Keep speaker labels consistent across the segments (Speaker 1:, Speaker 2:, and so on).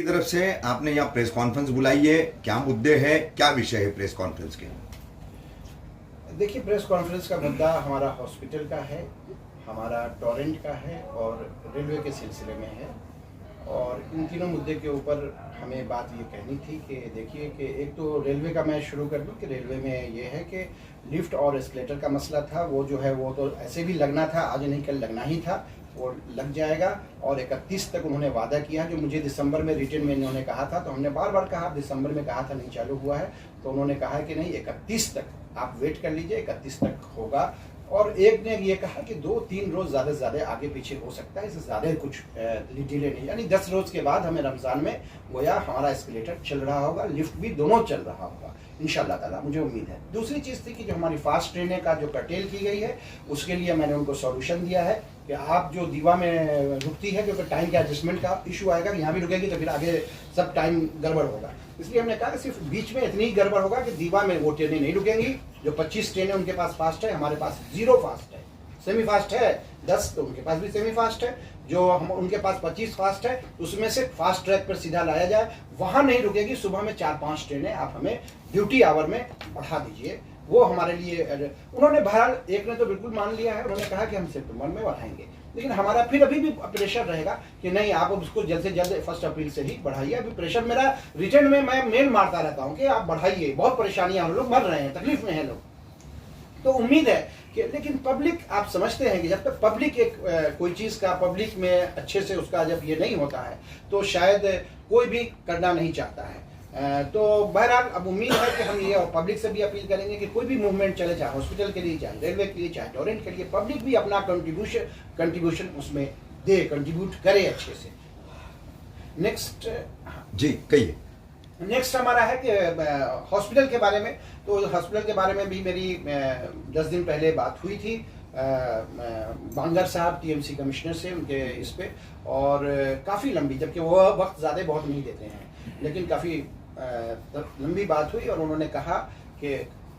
Speaker 1: की तरफ से आपने यहाँ प्रेस कॉन्फ्रेंस बुलाई है, क्या मुद्दे हैं, क्या विषय है प्रेस कॉन्फ्रेंस के?
Speaker 2: देखिए, प्रेस कॉन्फ्रेंस का मुद्दा हमारा हॉस्पिटल का है, हमारा टोरेंट का है और रेलवे के सिलसिले में है। और इन तीनों मुद्दे के ऊपर हमें बात ये कहनी थी कि देखिए कि एक तो रेलवे का मैं शुरू कर दूं कि रेलवे में ये है कि लिफ्ट और एस्केलेटर का मसला था, वो जो है वो तो ऐसे भी लगना था, आज नहीं कल लगना ही था, वो लग जाएगा। और 31 तक उन्होंने वादा किया, जो मुझे दिसंबर में रिटर्न में इन्होंने कहा था, तो हमने बार बार कहा, दिसंबर में कहा था नहीं चालू हुआ है, तो उन्होंने कहा कि नहीं 31 तक आप वेट कर लीजिए, 31 तक होगा। और एक ने ये कहा कि 2-3 रोज ज़्यादा से ज़्यादा आगे पीछे हो सकता है, इससे ज़्यादा कुछ डिले नहीं, यानी 10 रोज के बाद हमें रमज़ान में गोया हमारा एस्केलेटर चल रहा होगा, लिफ्ट भी दोनों चल रहा होगा इंशाल्लाह ताला, मुझे उम्मीद है। दूसरी चीज़ थी कि जो हमारी फास्ट ट्रेनें का जो कर्टेल की गई है, उसके लिए मैंने उनको सॉल्यूशन दिया है कि आप जो दीवा में रुकती है, क्योंकि टाइम के एडजस्टमेंट का इशू आएगा, यहाँ भी रुकेगी तो फिर आगे सब टाइम गड़बड़ होगा, इसलिए हमने कहा कि सिर्फ बीच में इतनी ही गड़बड़ होगा कि दीवा में वो ट्रेनें नहीं रुकेंगी। जो 25 ट्रेनें उनके पास फास्ट है, हमारे पास 0 फास्ट है, सेमी फास्ट है 10, तो उनके पास भी सेमी फास्ट है। जो हम उनके पास 25 फास्ट है, उसमें से फास्ट ट्रैक पर सीधा लाया जाए, वहां नहीं रुकेगी। सुबह में 4-5 ट्रेनें आप हमें ड्यूटी आवर में बढ़ा दीजिए, वो हमारे लिए। उन्होंने बहरहाल एक ने तो बिल्कुल मान लिया है, उन्होंने कहा कि हम सितंबर में बढ़ाएंगे, लेकिन हमारा फिर अभी भी प्रेशर रहेगा कि नहीं आप उसको जल्द से जल्द 1 अप्रैल से ही बढ़ाइए। अभी प्रेशर मेरा रिटर्न में मैं मेल मारता रहता हूँ कि आप बढ़ाइए, बहुत परेशानियां, हम लोग मर रहे हैं, तकलीफ में हैं लोग। तो उम्मीद है कि, लेकिन पब्लिक, आप समझते हैं कि जब तक पब्लिक कोई चीज़ का पब्लिक में अच्छे से उसका जब ये नहीं होता है, तो शायद कोई भी करना नहीं चाहता है। तो बहरहाल अब उम्मीद है कि हम ये और पब्लिक से भी अपील करेंगे कि कोई भी मूवमेंट चले, चाहे हॉस्पिटल के लिए, चाहे रेलवे के लिए, चाहे टोरेंट के लिए, पब्लिक भी अपना कंट्रीब्यूशन उसमें दे, कंट्रीब्यूट करे अच्छे से। नेक्स्ट
Speaker 1: जी कहिए।
Speaker 2: नेक्स्ट हमारा है कि हॉस्पिटल के बारे में, तो हॉस्पिटल के बारे में भी मेरी 10 दिन पहले बात हुई थी बांगर साहब टीएमसी कमिश्नर से, उनके इस पे, और काफ़ी लंबी, जबकि वो वक्त ज़्यादा बहुत नहीं देते हैं, लेकिन काफ़ी लंबी बात हुई। और उन्होंने कहा कि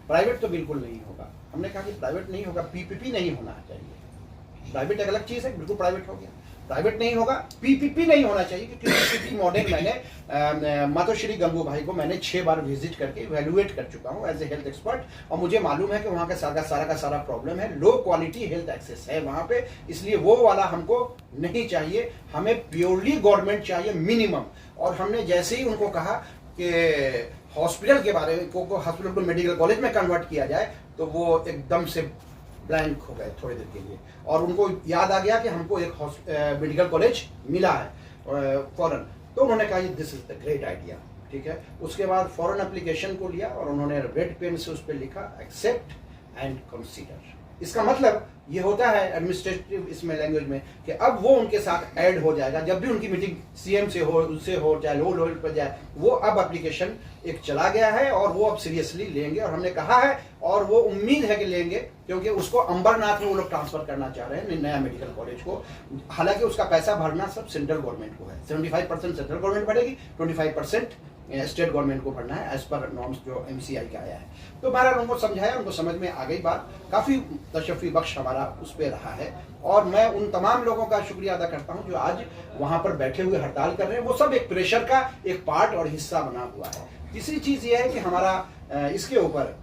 Speaker 2: प्राइवेट तो बिल्कुल नहीं होगा। हमने कहा कि प्राइवेट नहीं होगा, पीपीपी नहीं होना चाहिए। प्राइवेट एक अलग चीज़ है, बिल्कुल प्राइवेट हो गया, प्राइवेट नहीं होगा, पीपीपी नहीं होना चाहिए। क्योंकि पीपीपी मॉडल मैंने मातोश्री गंगू भाई को मैंने 6 बार विजिट करके इवेल्युएट कर चुका हूँ एज ए हेल्थ एक्सपर्ट, और मुझे मालूम है कि वहाँ का सारा प्रॉब्लम है, लो क्वालिटी हेल्थ एक्सेस है वहाँ पे, इसलिए वो वाला हमको नहीं चाहिए, हमें प्योरली गवर्नमेंट चाहिए मिनिमम। और हमने जैसे ही उनको कहा कि हॉस्पिटल के बारे में, हॉस्पिटल को मेडिकल कॉलेज में कन्वर्ट किया जाए, तो वो एकदम से ब्लैंक हो गए थोड़ी देर के लिए, और उनको याद आ गया कि हमको एक मेडिकल कॉलेज मिला है फॉरेन, तो उन्होंने कहा this is the great idea, ठीक है। उसके बाद फॉरेन एप्लीकेशन को लिया और उन्होंने रेड पेन से उस पर लिखा एक्सेप्ट एंड कंसीडर। इसका मतलब ये होता है एडमिनिस्ट्रेटिव इसमें लैंग्वेज में कि अब वो उनके साथ ऐड हो जाएगा, जब भी उनकी मीटिंग सीएम से हो, उससे हो, चाहे लो लेवल पर जाए, वो अब एप्लीकेशन एक चला गया है और वो अब सीरियसली लेंगे, और हमने कहा है और वो उम्मीद है कि लेंगे, क्योंकि उसको अंबरनाथ में वो लोग ट्रांसफर करना चाह रहे हैं नया मेडिकल कॉलेज को। हालांकि उसका पैसा भरना सब सेंट्रल गवर्नमेंट को है, 75% सेंट्रल गवर्नमेंट भरेगी, 25% स्टेट गवर्नमेंट को भरना है एज पर नॉर्म्स जो एमसीआई का आया है। तो बहरहाल उनको समझाया, उनको समझ में आ गई बात, काफ़ी तशफ़ी बख्श हमारा उस पर रहा है। और मैं उन तमाम लोगों का शुक्रिया अदा करता हूं जो आज वहां पर बैठे हुए हड़ताल कर रहे हैं, वो सब एक प्रेशर का एक पार्ट और हिस्सा बना हुआ है। तीसरी चीज़ ये है कि हमारा इसके ऊपर,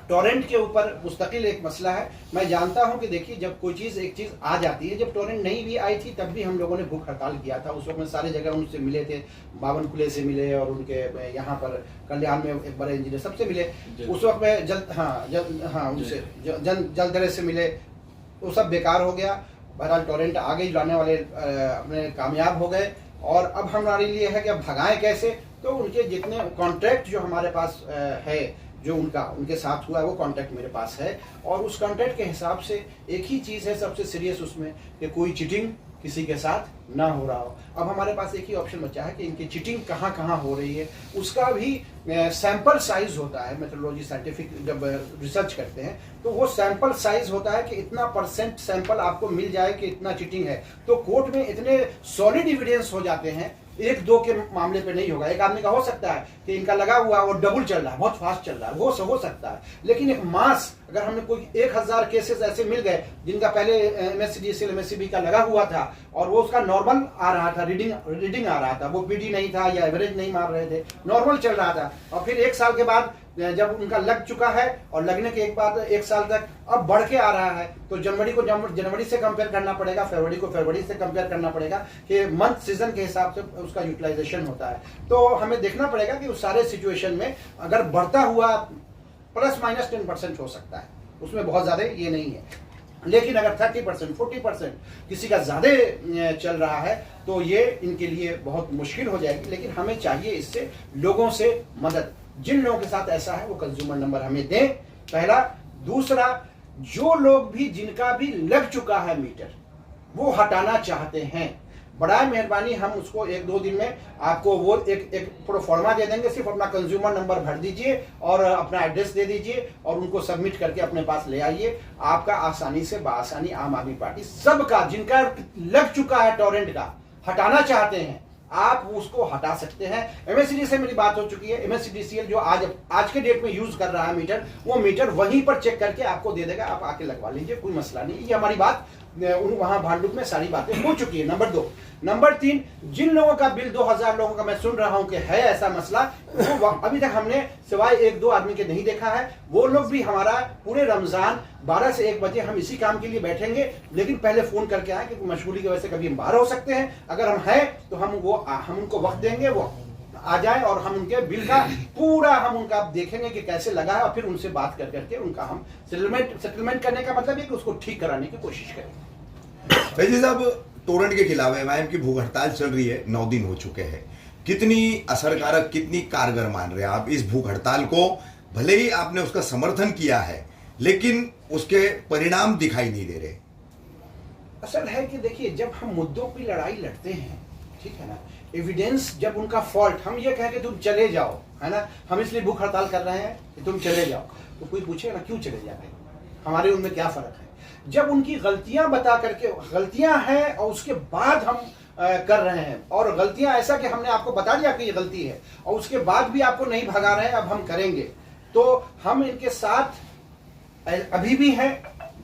Speaker 2: टोरेंट के ऊपर मुस्तकिल एक मसला है। मैं जानता हूं कि देखिए, जब कोई चीज़ एक चीज़ आ जाती है, जब टोरेंट नहीं भी आई थी तब भी हम लोगों ने भूख हड़ताल किया था, उस वक्त में सारे जगह उनसे मिले थे, बावनकुले से मिले और उनके यहाँ पर कल्याण में एक बड़े इंजीनियर सबसे मिले उस वक्त में, उनसे जलदरे से मिले, वो सब बेकार हो गया। बहरहाल टोरेंट आगे लाने वाले अपने कामयाब हो गए, और अब हमारे लिए है कि अब भगाएं कैसे। तो उनके जितने कॉन्ट्रैक्ट जो हमारे पास है, जो उनके साथ हुआ है, वो कॉन्ट्रैक्ट मेरे पास है, और उस कॉन्ट्रैक्ट के हिसाब से एक ही चीज़ है सबसे सीरियस उसमें, कि कोई चीटिंग किसी के साथ ना हो रहा हो। अब हमारे पास एक ही ऑप्शन बचा है कि इनकी चीटिंग कहाँ कहाँ हो रही है, उसका भी सैंपल साइज होता है। मेथोडोलॉजी साइंटिफिक जब रिसर्च करते हैं तो वो सैंपल साइज होता है कि इतना % सैंपल आपको मिल जाए कि इतना चीटिंग है, तो कोर्ट में इतने सॉलिड एविडेंस हो जाते हैं। 1-2 के मामले पे नहीं होगा। एक आदमी का हो सकता है कि इनका लगा हुआ वो डबल चल रहा है, बहुत फास्ट चल रहा है, वो हो सकता है, लेकिन एक मास अगर हमने कोई 1000 केसेस ऐसे मिल गए जिनका पहले MSc MSCB का लगा हुआ था और वो उसका नॉर्मल आ रहा था, रीडिंग आ रहा था, वो PD नहीं था या एवरेज नहीं मार रहे थे, नॉर्मल चल रहा था, और फिर 1 साल के बाद जब उनका लग चुका है और लगने के एक बाद 1 साल तक अब बढ़ के आ रहा है, तो जनवरी को जनवरी से कंपेयर करना पड़ेगा, फरवरी को फरवरी से कंपेयर करना पड़ेगा कि मंथ सीजन के हिसाब से उसका यूटिलाइजेशन होता है। तो हमें देखना पड़ेगा कि उस सारे सिचुएशन में अगर बढ़ता हुआ ±10% हो सकता है, उसमें बहुत ज्यादा ये नहीं है, लेकिन अगर 30% 40% किसी का ज्यादा चल रहा है तो ये इनके लिए बहुत मुश्किल हो जाएगी। लेकिन हमें चाहिए इससे लोगों से मदद, जिन लोगों के साथ ऐसा है वो कंज्यूमर नंबर हमें दें, पहला। दूसरा, जो लोग भी जिनका भी लग चुका है मीटर वो हटाना चाहते हैं, बड़ा मेहरबानी हम उसको 1-2 दिन में आपको वो एक प्रोफॉर्मा दे देंगे, सिर्फ अपना कंज्यूमर नंबर भर दीजिए और अपना एड्रेस दे दीजिए और उनको सबमिट करके अपने पास ले आइए। आपका आसानी से बासानी आम आदमी पार्टी सबका जिनका लग चुका है टॉरेंट का हटाना चाहते हैं, आप उसको हटा सकते हैं। MSCDCL से मेरी बात हो चुकी है, MSCDCL जो आज के डेट में यूज कर रहा है मीटर, वो मीटर वहीं पर चेक करके आपको दे देगा, आप आके लगवा लीजिए, कोई मसला नहीं। ये हमारी बात वहां भांडुप में सारी बातें हो चुकी है। नंबर 2। नंबर 3, जिन लोगों का बिल 2000 लोगों का मैं सुन रहा हूं कि है ऐसा मसला, वो अभी तक हमने सिवाय 1-2 आदमी के नहीं देखा है। वो लोग भी हमारा पूरे रमजान 12 से 1 बजे हम इसी काम के लिए बैठेंगे, लेकिन पहले फोन करके आए, क्योंकि मशगूली की वजह से कभी हम बाहर हो सकते हैं। अगर हम हैं तो हम उनको वक्त देंगे, वो आ जाए और हम उनके बिल का पूरा हम उनका देखेंगे कि कैसे लगा है, और फिर उनसे बात करके उनका हम सेटलमेंट करने का मतलब है कि उसको ठीक कराने की कोशिश करेंगे।
Speaker 1: वैसे साहब, टोरेंट के खिलाफ MIM की भूख हड़ताल चल रही है, 9 दिन हो चुके हैं। कितनी असरकारक, कितनी कारगर मान रहे हैं आप इस भूख हड़ताल को? भले ही आपने उसका समर्थन किया है, लेकिन उसके परिणाम दिखाई नहीं दे रहे।
Speaker 2: असल है कि देखिए, जब हम मुद्दों की लड़ाई लड़ते हैं, ठीक है ना, एविडेंस जब उनका फॉल्ट, हम ये कहें कि तुम चले जाओ, है ना, हम इसलिए भूख हड़ताल कर रहे हैं कि तुम चले जाओ, तो कोई पूछेगा ना क्यों चले जाए, हमारे उनमें क्या फर्क है? जब उनकी गलतियां बता करके, गलतियां हैं और उसके बाद हम कर रहे हैं, और गलतियां ऐसा कि हमने आपको बता दिया कि ये गलती है और उसके बाद भी आपको नहीं भगा रहे हैं, अब हम करेंगे, तो हम इनके साथ अभी भी हैं,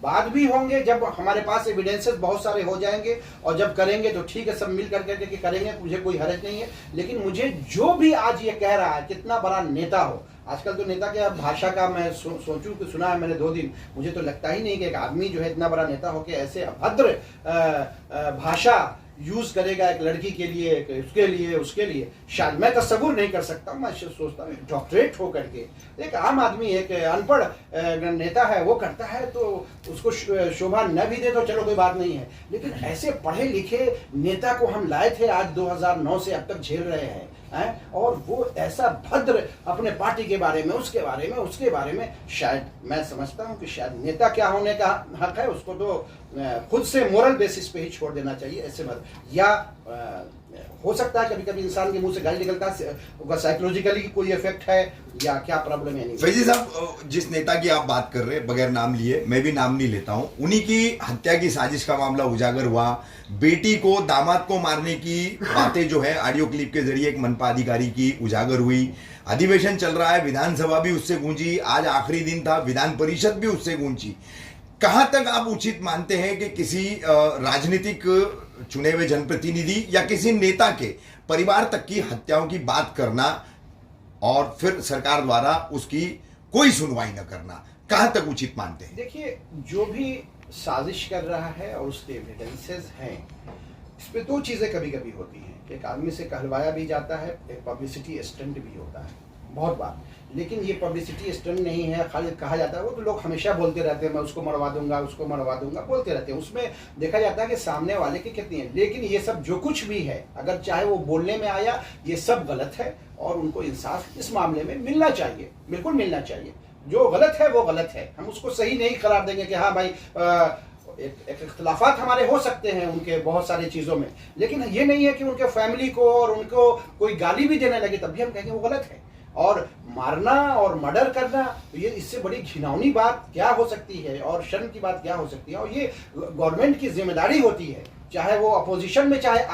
Speaker 2: बाद भी होंगे। जब हमारे पास एविडेंसेस बहुत सारे हो जाएंगे और जब करेंगे तो ठीक है, सब मिल करके करेंगे, मुझे कोई हर्ज नहीं है। लेकिन मुझे जो भी आज ये कह रहा है, कितना बड़ा नेता हो, आजकल तो नेता के भाषा का मैं सोचूं कि सुना है मैंने 2 दिन, मुझे तो लगता ही नहीं कि एक आदमी जो है इतना बड़ा नेता हो के ऐसे अभद्र भाषा यूज करेगा एक लड़की के लिए, उसके लिए शायद मैं तस्वुर नहीं कर सकता। मैं सोचता हूँ डॉक्टरेट हो करके एक आम आदमी, एक अनपढ़ नेता है, वो करता है तो उसको शोभा न भी दे तो चलो कोई बात नहीं है, लेकिन ऐसे पढ़े लिखे नेता को हम लाए थे, आज 2009 से अब तक झेल रहे हैं, और वो ऐसा भद्र अपने पार्टी के बारे में, उसके बारे में शायद मैं समझता हूं कि शायद नेता क्या होने का हक है, उसको तो खुद से मोरल बेसिस पे ही छोड़ देना चाहिए, ऐसे मत। या हो सकता है कभी कभी इंसान के मुंह से गाली निकलता है, साइकोलॉजिकली कोई इफेक्ट है या क्या प्रॉब्लम है। नहीं
Speaker 1: वैसे साहब, जिस नेता की आप बात कर रहे हैं, बगैर नाम लिए, मैं भी नाम नहीं लेता हूं, उन्हीं की हत्या की साजिश का मामला उजागर हुआ, बेटी को, दामाद को मारने की बातें जो है ऑडियो क्लिप के जरिए एक मनपा अधिकारी की उजागर हुई। अधिवेशन चल रहा है, विधानसभा भी उससे गूंजी, आज आखिरी दिन था, विधान परिषद भी उससे गूंजी। कहां तक आप उचित मानते हैं कि किसी राजनीतिक चुने हुए जनप्रतिनिधि या किसी नेता के परिवार तक की हत्याओं की बात करना और फिर सरकार द्वारा उसकी कोई सुनवाई न करना, कहां तक उचित मानते हैं?
Speaker 2: देखिए, जो भी साजिश कर रहा है और उसके एविडेंसेस हैं, इस पे 2 चीजें कभी कभी होती हैं कि एक आदमी से कहलवाया भी जाता है, एक पब्लिसिटी स्टंट भी होता है बहुत बार। लेकिन ये पब्लिसिटी स्टंट नहीं है, खाली कहा जाता है, वो तो लोग हमेशा बोलते रहते हैं, मैं उसको मरवा दूंगा बोलते रहते हैं, उसमें देखा जाता है कि सामने वाले की कितनी है। लेकिन ये सब जो कुछ भी है, अगर चाहे वो बोलने में आया, ये सब गलत है और उनको इंसाफ इस मामले में मिलना चाहिए, बिल्कुल मिलना चाहिए। जो गलत है वो गलत है, हम उसको सही नहीं करार देंगे कि हाँ भाई एक इख्तलाफात हमारे हो सकते हैं उनके बहुत सारी चीजों में, लेकिन ये नहीं है कि उनके फैमिली को और उनको कोई गाली भी देने लगे तब भी हम कहेंगे वो गलत है। और मारना और मर्डर करना, तो ये इससे बड़ी घिनौनी बात क्या हो सकती है और शर्म की बात क्या हो सकती है। और ये गवर्नमेंट की जिम्मेदारी होती है, चाहे वो अपोजिशन में, चाहे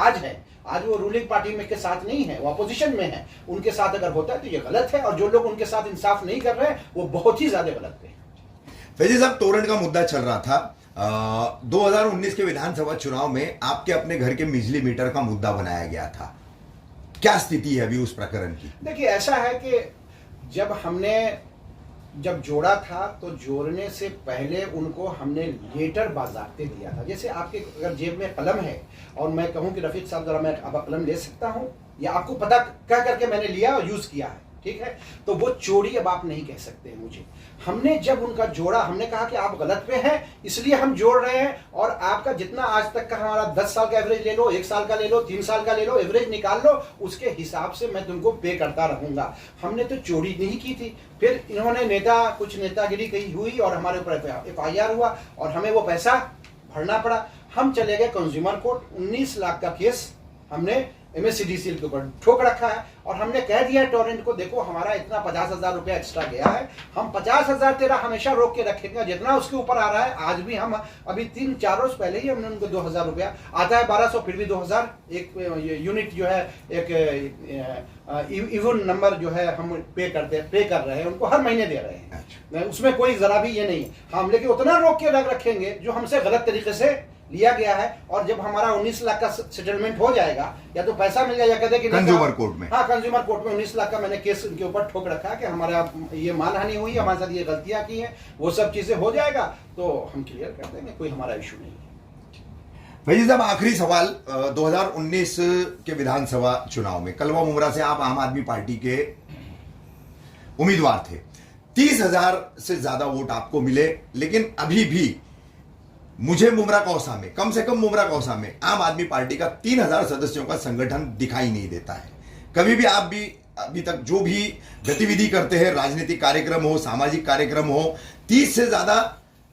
Speaker 2: आज वो रूलिंग पार्टी में के साथ नहीं है, वो अपोजिशन में है, उनके साथ अगर होता है तो ये गलत है, और जो लोग उनके साथ इंसाफ नहीं कर रहे हैं वो बहुत ही ज्यादा गलत है।
Speaker 1: फैजी साहब, तोरण का मुद्दा चल रहा था। 2019 के विधानसभा चुनाव में आपके अपने घर के बिजली मीटर का मुद्दा बनाया गया था। क्या स्थिति है अभी उस प्रकरण की?
Speaker 2: देखिए, ऐसा है कि जब जोड़ा था तो जोड़ने से पहले उनको हमने लेटर बाज़ाब्ते दिया था। जैसे आपके अगर जेब में कलम है और मैं कहूं कि रफीक साहब जरा मैं अब कलम ले सकता हूं, या आपको पता कह करके मैंने लिया और यूज किया है, ठीक है, तो वो चोरी अब आप नहीं कह सकते हैं मुझे। हमने जब उनका जोड़ा, हमने कहा कि आप गलत पे हैं इसलिए हम जोड़ रहे हैं, और आपका जितना आज तक का हमारा 10 साल का एवरेज ले लो, 1 साल का ले लो, 3 साल का ले लो, एवरेज निकाल लो, उसके हिसाब से मैं तुमको पे करता रहूंगा। हमने तो चोरी नहीं की थी। फिर इन्होंने कुछ नेतागिरी कही हुई और हमारे ऊपर FIR हुआ और हमें वो पैसा भरना पड़ा। हम चले गए कंज्यूमर कोर्ट, 19 लाख का केस हमने MSCDCL के ऊपर ठोक रखा है, और हमने कह दिया है टोरेंट को, देखो हमारा इतना 50,000 रुपया एक्स्ट्रा गया है, हम 50,000 तेरा हमेशा रोक के रखेंगे, जितना उसके ऊपर आ रहा है। आज भी हम अभी 3-4 रोज पहले ही हमने उनको 2,000 रुपया आता है, 1200 फिर भी 2,000 एक यूनिट जो है, एक इवन नंबर जो है हम पे कर रहे हैं, उनको हर महीने दे रहे हैं। उसमें कोई जरा भी ये नहीं है हम, लेकिन उतना रोक के रखेंगे जो हमसे गलत तरीके से लिया गया है। और जब हमारा 19 लाख का सेटलमेंट हो जाएगा, या तो पैसा मिल जाएगा, कहते कि
Speaker 1: कंज्यूमर कोर्ट में,
Speaker 2: हाँ कंज्यूमर कोर्ट में 19 लाख का मैंने केस उनके ऊपर ठोक रखा है कि हमारा ये मानहानि हुई, हमारे साथ ये गलतियां की हैं, वो सब चीजें हो जाएगा तो हम क्लियर कर देंगे, कोई हमारा इशू नहीं है।
Speaker 1: फैजी साहब, आखिरी सवाल, 2019 के विधानसभा चुनाव में कलवा मुमरा से आप आम आदमी पार्टी के उम्मीदवार थे। 30,000 से ज्यादा वोट आपको मिले, लेकिन अभी भी मुझे मुमरा कौसा में, कम से कम मुमरा कौसा में आम आदमी पार्टी का 3,000 सदस्यों का संगठन दिखाई नहीं देता है। कभी भी आप भी अभी तक जो भी गतिविधि करते हैं, राजनीतिक कार्यक्रम हो, सामाजिक कार्यक्रम हो, 30 से ज्यादा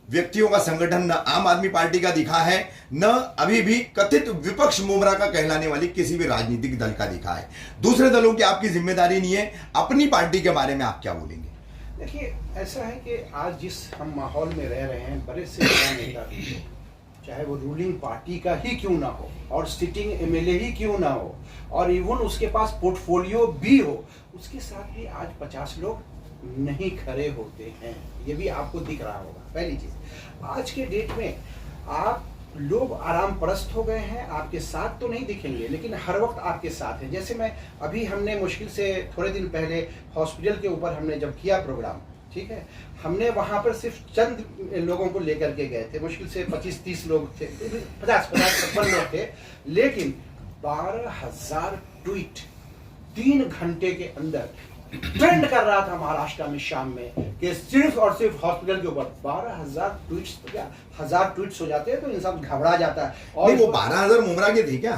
Speaker 1: व्यक्तियों का संगठन न आम आदमी पार्टी का दिखा है, न अभी भी कथित विपक्ष मुमरा का कहलाने वाली किसी भी राजनीतिक दल का दिखा है। दूसरे दलों की आपकी जिम्मेदारी नहीं है, अपनी पार्टी के बारे में आप क्या बोलेंगे?
Speaker 2: देखिए, ऐसा है कि आज जिस हम माहौल में रह रहे हैं, बड़े से बड़ा नेता भी हो, चाहे वो रूलिंग पार्टी का ही क्यों ना हो और सिटिंग MLA ही क्यों ना हो, और इवन उसके पास पोर्टफोलियो भी हो, उसके साथ भी आज 50 लोग नहीं खड़े होते हैं। ये भी आपको दिख रहा होगा। पहली चीज, आज के डेट में आप लोग आराम परस्त हो गए हैं, आपके साथ तो नहीं दिखेंगे लेकिन हर वक्त आपके साथ है। जैसे हमने मुश्किल से थोड़े दिन पहले हॉस्पिटल के ऊपर हमने जब किया प्रोग्राम, ठीक है, हमने वहां पर सिर्फ चंद लोगों को लेकर के गए थे, मुश्किल से 25-30 लोग थे, 50-55 लोग थे, लेकिन 12,000 ट्वीट 3 घंटे के अंदर ट्रेंड कर रहा था महाराष्ट्र में शाम में, कि सिर्फ और सिर्फ हॉस्पिटल के ऊपर 12,000 ट्वीट्स। तो क्या 1000 ट्वीट्स हो जाते हैं तो इंसान घबरा जाता है। और
Speaker 1: नहीं, वो 12,000 मुमरा के थे क्या?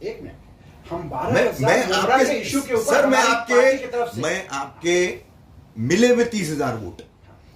Speaker 2: एक मिनट, हम 12,000 मुमरा के इशू के ऊपर,
Speaker 1: सर मैं आपके मिले हुए 30,000 वोट,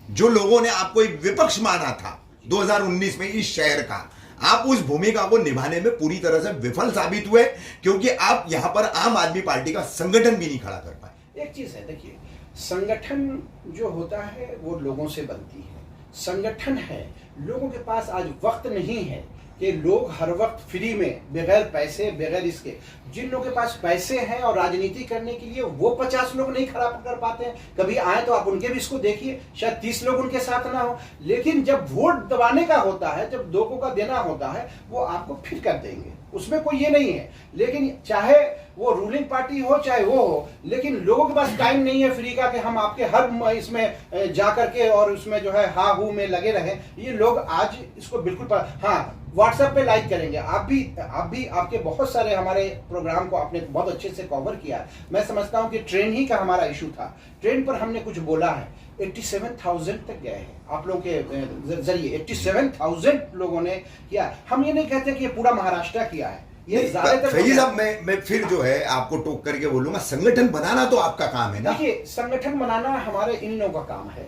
Speaker 1: जो लोगों ने आपको एक विपक्ष माना था 2019 में इस शहर का, आप उस भूमिका को निभाने में पूरी तरह से विफल साबित हुए, क्योंकि आप यहां पर आम आदमी पार्टी का संगठन भी नहीं खड़ा कर पाए।
Speaker 2: एक चीज है, देखिए, संगठन जो होता है वो लोगों से बनती है। संगठन है, लोगों के पास आज वक्त नहीं है कि लोग हर वक्त फ्री में, बगैर पैसे, बगैर इसके, जिन लोगों के पास पैसे हैं और राजनीति करने के लिए, वो 50 लोग नहीं खड़ा कर पाते हैं। कभी आए तो आप उनके भी इसको देखिए, शायद 30 लोग उनके साथ ना हो, लेकिन जब वोट दबाने का होता है, जब लोगों का देना होता है, वो आपको फिर कर देंगे, उसमें कोई ये नहीं है। लेकिन चाहे वो रूलिंग पार्टी हो चाहे वो हो, लेकिन लोगों के पास टाइम नहीं है फ्री का कि हम आपके हर इसमें जा करके और उसमें जो है हा हू में लगे रहे। ये लोग आज इसको बिल्कुल हाँ, व्हाट्सएप पे लाइक करेंगे। आप भी आपके बहुत सारे हमारे प्रोग्राम को आपने बहुत अच्छे से कवर किया है। मैं समझता हूं कि ट्रेन ही का हमारा इशू था, ट्रेन पर हमने कुछ बोला है, 87,000 तक गए हैं आप लोगों के जरिए, 87,000 लोगों ने किया। हम ये नहीं कहते कि ये पूरा महाराष्ट्र किया है, ये ज्यादातर।
Speaker 1: फैजी साहब, मैं फिर जो है आपको टोक करके बोलूंगा, संगठन बनाना तो आपका काम है ना।
Speaker 2: देखिए, संगठन बनाना हमारे इन लोगों का काम है।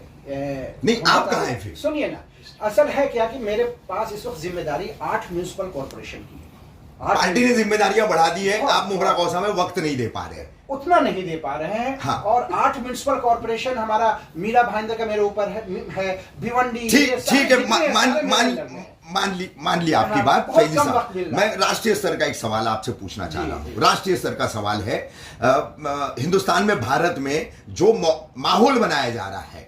Speaker 1: नहीं, आप कहाँ हैं फिर?
Speaker 2: सुनिए ना, असल है क्या कि मेरे पास इस वक्त जिम्मेदारी 8 म्यूनिसिपल कॉर्पोरेशन की है।
Speaker 1: पार्टी ने जिम्मेदारियां बढ़ा दी है, आप मुमरा कौसा में वक्त नहीं दे पा रहे हैं,
Speaker 2: उतना नहीं दे पा रहे हैं।
Speaker 1: हाँ।
Speaker 2: और 8 म्यूनिसिपल कॉर्पोरेशन हमारा मीरा भाईंदर का मेरे ऊपर है, भिवंडी।
Speaker 1: ठीक है, मान ली आपकी बात। फैजी साहब, मैं राष्ट्रीय स्तर का एक सवाल आपसे पूछना चाह रहा हूं। राष्ट्रीय स्तर का सवाल है, हिंदुस्तान में, भारत में जो माहौल बनाया जा रहा है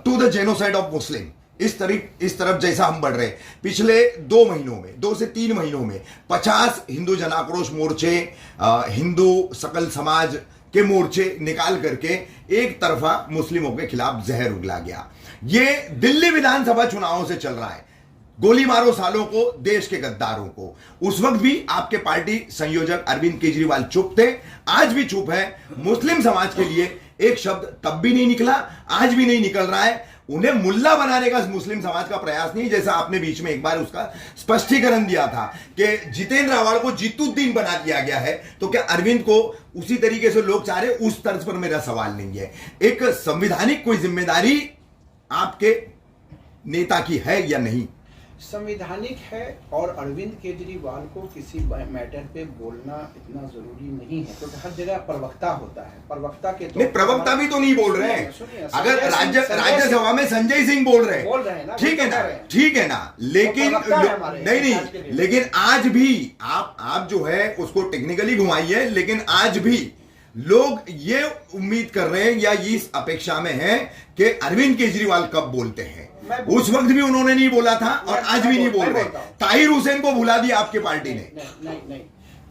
Speaker 1: to the genocide of Muslim, इस तरफ जैसा हम बढ़ रहे हैं, पिछले 2 महीनों में, 2 से 3 महीनों में 50 हिंदू जन आक्रोश मोर्चे, हिंदू सकल समाज के मोर्चे निकाल करके एक तरफा मुस्लिमों के खिलाफ जहर उगला गया। ये दिल्ली विधानसभा चुनावों से चल रहा है। गोली मारो सालों को, देश के गद्दारों को। उस वक्त भी आपके पार्टी संयोजक अरविंद केजरीवाल चुप थे, आज भी चुप है। मुस्लिम समाज के लिए एक शब्द तब भी नहीं निकला, आज भी नहीं निकल रहा है। उन्हें मुल्ला बनाने का मुस्लिम समाज का प्रयास नहीं, जैसा आपने बीच में एक बार उसका स्पष्टीकरण दिया था कि जितेंद्र आव्हाड को जीतुद्दीन बना दिया गया है, तो क्या अरविंद को उसी तरीके से लोग चाह रहे? उस तर्ज पर मेरा सवाल नहीं है। एक संवैधानिक कोई जिम्मेदारी आपके नेता की है या नहीं?
Speaker 2: संवैधानिक है, और अरविंद केजरीवाल को किसी मैटर पे बोलना इतना जरूरी नहीं है, क्योंकि हर जगह प्रवक्ता होता है। प्रवक्ता के तो
Speaker 1: प्रवक्ता भी तो नहीं बोल रहे हैं। अगर राज्यसभा में संजय सिंह बोल रहे हैं ना, ठीक है ना, ठीक है ना, लेकिन नहीं, लेकिन आज भी आप जो है उसको टेक्निकली घुमाइए, लेकिन आज भी लोग ये उम्मीद कर रहे हैं या इस अपेक्षा में है कि अरविंद केजरीवाल कब बोलते हैं। उस वक्त भी उन्होंने नहीं बोला था और आज भी नहीं बोल रहे। ताहिर हुसैन को भुला दिया आपके पार्टी ने।
Speaker 2: नहीं,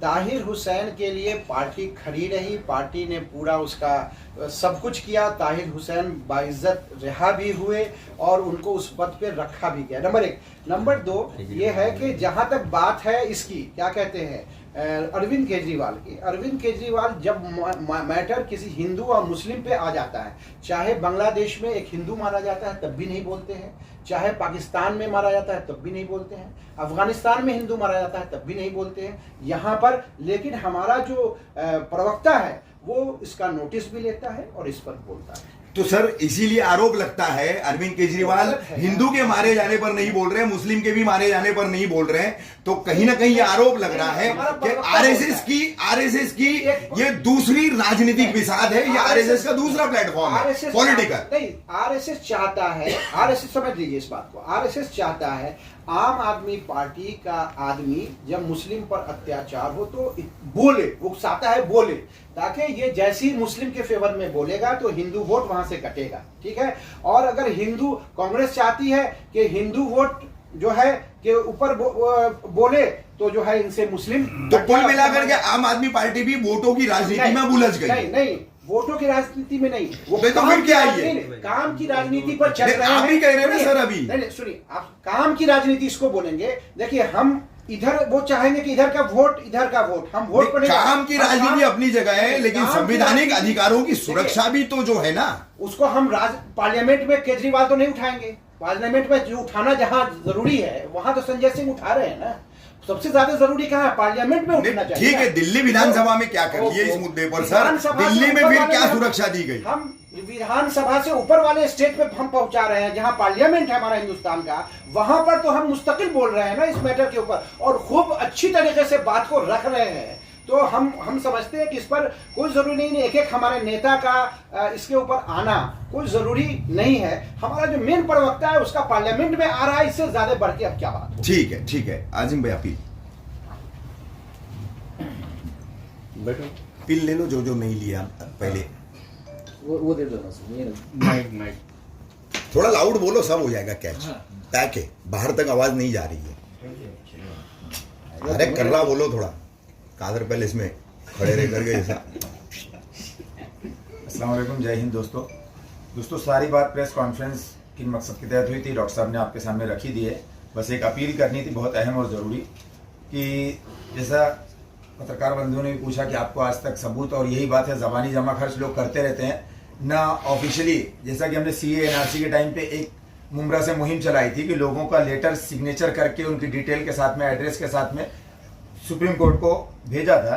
Speaker 2: ताहिर हुसैन के लिए पार्टी खड़ी रही, पार्टी ने पूरा उसका सब कुछ किया। ताहिर हुसैन बाइज्जत रिहा भी हुए और उनको उस पद पे रखा भी गया। नंबर 1। नंबर 2 ये है कि जहां तक बात है इसकी, क्या कहते हैं, अरविंद केजरीवाल की, अरविंद केजरीवाल जब मैटर किसी हिंदू और मुस्लिम पे आ जाता है, चाहे बांग्लादेश में एक हिंदू मारा जाता है तब भी नहीं बोलते हैं, चाहे पाकिस्तान में मारा जाता है तब भी नहीं बोलते हैं, अफगानिस्तान में हिंदू मारा जाता है तब भी नहीं बोलते हैं, यहाँ पर लेकिन हमारा जो प्रवक्ता है वो इसका नोटिस भी लेता है और इस पर बोलता है।
Speaker 1: तो सर इसीलिए आरोप लगता है अरविंद केजरीवाल हिंदू के मारे जाने पर नहीं बोल रहे हैं, मुस्लिम के भी मारे जाने पर नहीं बोल रहे हैं, तो कहीं ना कहीं ये आरोप लग रहा है कि आरएसएस की ये दूसरी राजनीतिक विसाद है, ये आरएसएस का दूसरा प्लेटफॉर्म है पॉलिटिकल।
Speaker 2: नहीं, आरएसएस चाहता है, आरएसएस समझ लीजिए इस बात को, आरएसएस चाहता है आम आदमी पार्टी का आदमी जब मुस्लिम पर अत्याचार हो तो बोले, वो चाहता है बोले, ताकि ये जैसे ही मुस्लिम के फेवर में बोलेगा तो हिंदू वोट वहां से कटेगा, ठीक है। और अगर हिंदू, कांग्रेस चाहती है कि हिंदू वोट जो है के ऊपर बोले तो जो है इनसे मुस्लिम,
Speaker 1: तो कुल मिलाकर के आम आदमी पार्टी भी वोटों की राजनीति में उलझ गई।
Speaker 2: नहीं, वोटों की राजनीति में नहीं, वो
Speaker 1: तो फिर क्या है?
Speaker 2: काम की राजनीति पर चल रहे हैं।
Speaker 1: आप ही कह रहे हैं ना सर अभी।
Speaker 2: नहीं, सुनिए, आप काम की राजनीति इसको बोलेंगे। देखिए, हम इधर वो चाहेंगे कि इधर का वोट हम वोट पर
Speaker 1: काम की राजनीति अपनी जगह है, लेकिन संवैधानिक अधिकारों की सुरक्षा भी तो जो है ना,
Speaker 2: उसको हम पार्लियामेंट में केजरीवाल तो नहीं उठाएंगे। पार्लियामेंट में जो उठाना जहां जरूरी है वहां तो संजय सिंह उठा रहे हैं ना। सबसे ज्यादा जरूरी कहाँ है? पार्लियामेंट में उठना चाहिए।
Speaker 1: ठीक है, दिल्ली विधानसभा में क्या कर लिए इस मुद्दे पर सर? दिल्ली में फिर क्या सुरक्षा दी गई?
Speaker 2: हम विधानसभा से ऊपर वाले स्टेज पे हम पहुंचा रहे हैं, जहां पार्लियामेंट है हमारा हिंदुस्तान का, वहां पर तो हम मुस्तकिल बोल रहे हैं ना इस मैटर के ऊपर, और खूब अच्छी तरीके से बात को रख रहे हैं। तो हम समझते हैं कि इस पर कोई जरूरी नहीं है, एक हमारे नेता का इसके ऊपर आना कोई जरूरी नहीं है। हमारा जो मेन प्रवक्ता है उसका पार्लियामेंट में आ रहा है, इससे ज्यादा बढ़ के अब क्या बात हो।
Speaker 1: ठीक है आजिम भाई, अपील पील ले लो, जो नहीं लिया पहले
Speaker 3: वो दे दो ना। माइक
Speaker 1: थोड़ा लाउड बोलो, सब हो जाएगा कैच। पैक है, बाहर तक आवाज नहीं जा रही है। अरे कर्रा बोलो थोड़ा, कादर पैलेस में खड़े रह करके जैसा।
Speaker 4: अस्सलाम वालेकुम, जय हिंद दोस्तों। सारी बात प्रेस कॉन्फ्रेंस किन मकसद के तहत हुई थी डॉक्टर साहब ने आपके सामने रखी दी है। बस एक अपील करनी थी बहुत अहम और ज़रूरी, कि जैसा पत्रकार बंधुओं ने भी पूछा कि आपको आज तक सबूत, और यही बात है ज़बानी जमा खर्च लोग करते रहते हैं ना ऑफिशियली। जैसा कि हमने CA NRC के टाइम पे एक मुमरा से मुहिम चलाई थी कि लोगों का लेटर सिग्नेचर करके उनकी डिटेल के साथ में, एड्रेस के साथ में सुप्रीम कोर्ट को भेजा था।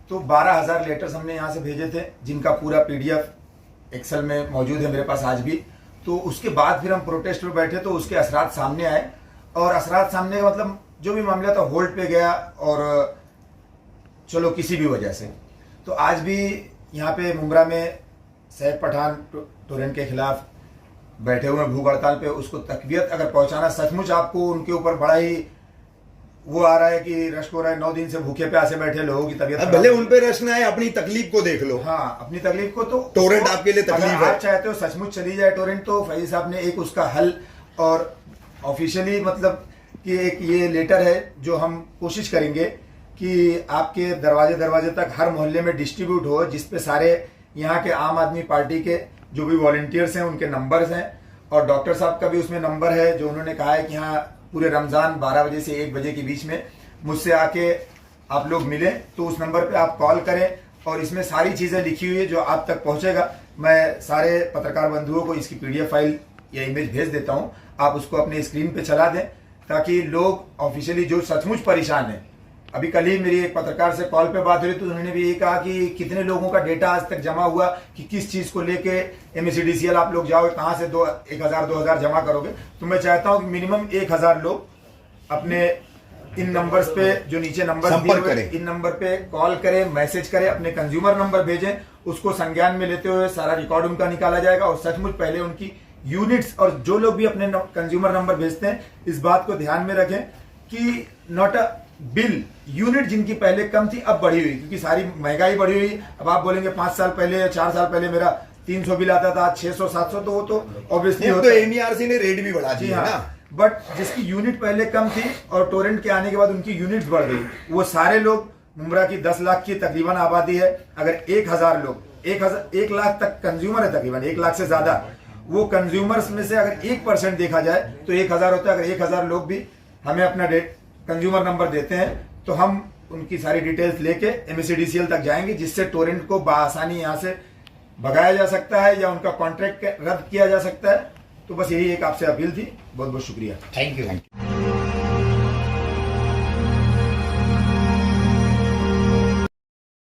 Speaker 4: तो 12,000 लेटर्स हमने यहाँ से भेजे थे, जिनका पूरा PDF एक्सेल में मौजूद है मेरे पास आज भी। तो उसके बाद फिर हम प्रोटेस्ट में बैठे तो उसके असरात सामने आए, और असरात सामने का मतलब जो भी मामला था होल्ड पे गया, और चलो किसी भी वजह से। तो आज भी यहाँ पे मुमरा में सैफ पठान टोरेंट के खिलाफ बैठे हुए भूख हड़ताल पे, उसको तकबीयत अगर पहुंचाना सचमुच आपको उनके ऊपर बड़ा ही वो आ रहा है कि रश्क हो रहा है, 9 दिन से भूखे प्यासे बैठे लोगों की तबीयत,
Speaker 1: भले उन पे रश्क ना है, अपनी तकलीफ को देख लो।
Speaker 4: हाँ, अपनी तकलीफ को। तो
Speaker 1: टोरेंट आपके लिए तकलीफ है।
Speaker 4: आप चाहते हो सचमुच चली जाए टोरेंट, तो फैजी साहब ने एक उसका हल और ऑफिशियली मतलब कि एक ये लेटर है जो हम कोशिश करेंगे कि आपके दरवाजे दरवाजे तक हर मोहल्ले में डिस्ट्रीब्यूट हो, जिस पे सारे यहाँ के आम आदमी पार्टी के जो भी वॉलंटियर्स हैं उनके नंबर्स हैं, और डॉक्टर साहब का भी उसमें नंबर है जो उन्होंने कहा है कि यहाँ पूरे रमज़ान 12 बजे से 1 बजे के बीच में मुझसे आके आप लोग मिलें, तो उस नंबर पे आप कॉल करें और इसमें सारी चीज़ें लिखी हुई है जो आप तक पहुँचेगा। मैं सारे पत्रकार बंधुओं को इसकी PDF फाइल या इमेज भेज देता हूँ, आप उसको अपने स्क्रीन पे चला दें ताकि लोग ऑफिशियली जो सचमुच परेशान हैं। अभी कल ही मेरी एक पत्रकार से कॉल पे बात हुई तो उन्होंने भी ये कहा कि कितने लोगों का डेटा आज तक जमा हुआ कि किस चीज़ को लेके MSCDCL आप लोग जाओगे, कहाँ से 1,000-2,000 जमा करोगे। तो मैं चाहता हूँ कि मिनिमम 1,000 लोग अपने इन नंबर्स पे जो नीचे नंबर
Speaker 1: संपर्क करें,
Speaker 4: इन नंबर पे कॉल करें, मैसेज करें, अपने कंज्यूमर नंबर भेजें, उसको संज्ञान में लेते हुए सारा रिकॉर्ड उनका निकाला जाएगा और सचमुच पहले उनकी यूनिट्स, और जो लोग भी अपने कंज्यूमर नंबर भेजते हैं इस बात को ध्यान में रखें कि नॉट अ बिल, यूनिट जिनकी पहले कम थी अब बढ़ी हुई, क्योंकि सारी महंगाई बढ़ी हुई। अब आप बोलेंगे 5 साल पहले या 4 साल पहले मेरा 300 बिल आता था, 600-700, तो वो तो ऑब्वियसली
Speaker 1: तो MERC ने रेट भी बढ़ा दी है ना।
Speaker 4: बट जिसकी यूनिट पहले कम थी और टोरेंट के आने के बाद उनकी यूनिट बढ़ गई, वो सारे लोग, मुंब्रा की 10 लाख की तकरीबन आबादी है, अगर 1,000 लोग 1 लाख तक कंज्यूमर है, तकरीबन 1 लाख से ज्यादा, वो कंज्यूमर्स में से अगर 1% देखा जाए तो 1,000 होता है। अगर 1,000 लोग भी हमें अपना कंज्यूमर नंबर देते हैं तो हम उनकी सारी डिटेल्स लेके MSCDCL तक जाएंगे, जिससे टोरेंट को बआसानी यहाँ से भगाया जा सकता है या उनका कॉन्ट्रैक्ट रद्द किया जा सकता है। तो बस यही एक आपसे अपील थी। बहुत बहुत शुक्रिया।
Speaker 2: Thank you.